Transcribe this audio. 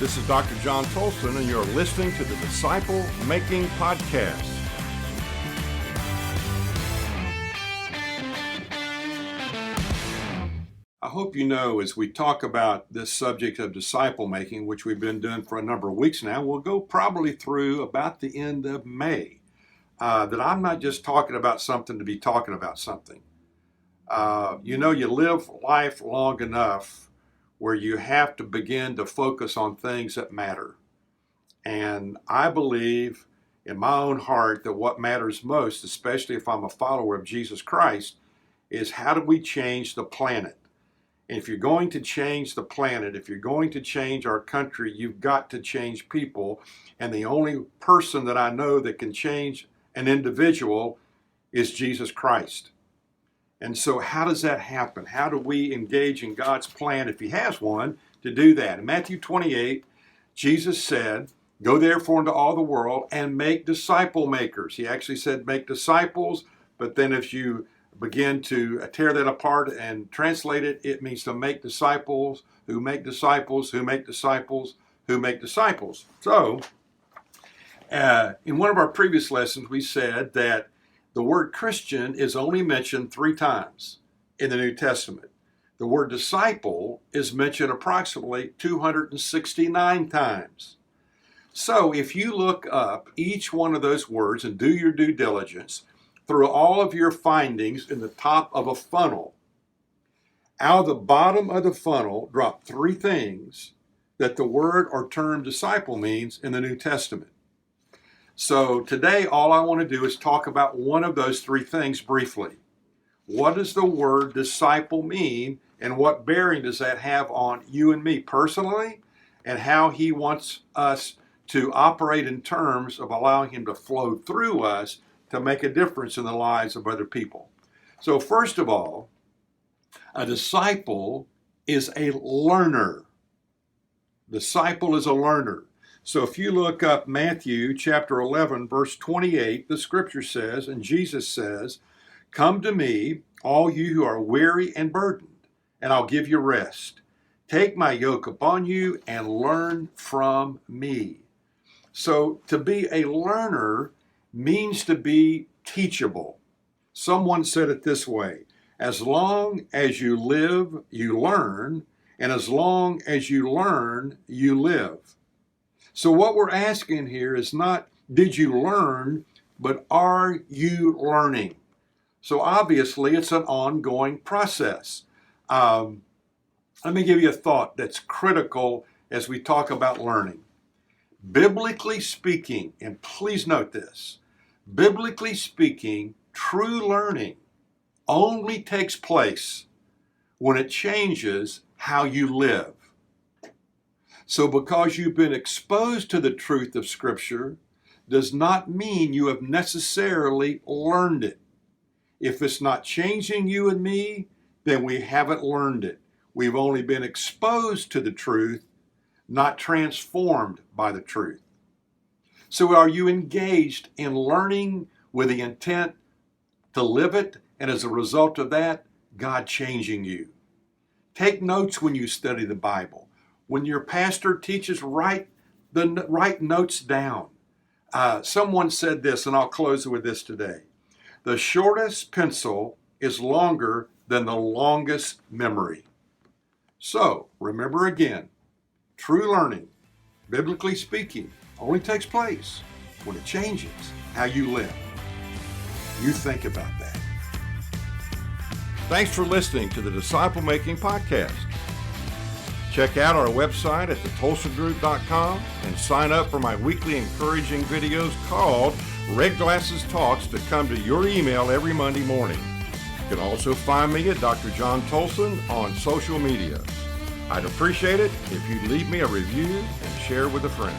This is Dr. John Tolson, and you're listening to the Disciple Making Podcast. I hope you know, as we talk about this subject of disciple making, which we've been doing for a number of weeks now, we'll go probably through about the end of May, that I'm not just talking about something to be talking about something. You live life long enough where you have to begin to focus on things that matter. And I believe in my own heart that what matters most, especially if I'm a follower of Jesus Christ, is how do we change the planet? And if you're going to change the planet, if you're going to change our country, you've got to change people. And the only person that I know that can change an individual is Jesus Christ. And so how does that happen? How do we engage in God's plan, if he has one, to do that? In Matthew 28, Jesus said, "Go therefore into all the world and make disciple makers." He actually said make disciples, but then if you begin to tear that apart and translate it, it means to make disciples who make disciples who make disciples who make disciples. So, in one of our previous lessons, we said that the word Christian is only mentioned 3 times in the New Testament. The word disciple is mentioned approximately 269 times. So if you look up each one of those words and do your due diligence, through all of your findings in the top of a funnel, out of the bottom of the funnel drop 3 things that the word or term disciple means in the New Testament. So today all I want to do is talk about one of those 3 things briefly. What does the word disciple mean, and what bearing does that have on you and me personally, and how he wants us to operate in terms of allowing him to flow through us to make a difference in the lives of other people. So first of all, a disciple is a learner. Disciple is a learner. So if you look up Matthew chapter 11, verse 28, the scripture says, and Jesus says, "Come to me, all you who are weary and burdened, and I'll give you rest. Take my yoke upon you and learn from me." So to be a learner means to be teachable. Someone said it this way: as long as you live, you learn, and as long as you learn, you live. So what we're asking here is not, did you learn, but are you learning? So obviously it's an ongoing process. Let me give you a thought that's critical as we talk about learning. Biblically speaking, and please note this, biblically speaking, true learning only takes place when it changes how you live. So because you've been exposed to the truth of Scripture does not mean you have necessarily learned it. If it's not changing you and me, then we haven't learned it. We've only been exposed to the truth, not transformed by the truth. So are you engaged in learning with the intent to live it, and as a result of that, God changing you? Take notes when you study the Bible. When your pastor teaches, write notes down. Someone said this, and I'll close with this today. The shortest pencil is longer than the longest memory. So, remember again, true learning, biblically speaking, only takes place when it changes how you live. You think about that. Thanks for listening to the Disciple Making Podcast. Check out our website at thetolsongroup.com and sign up for my weekly encouraging videos called Red Glasses Talks to come to your email every Monday morning. You can also find me at Dr. John Tolson on social media. I'd appreciate it if you'd leave me a review and share with a friend.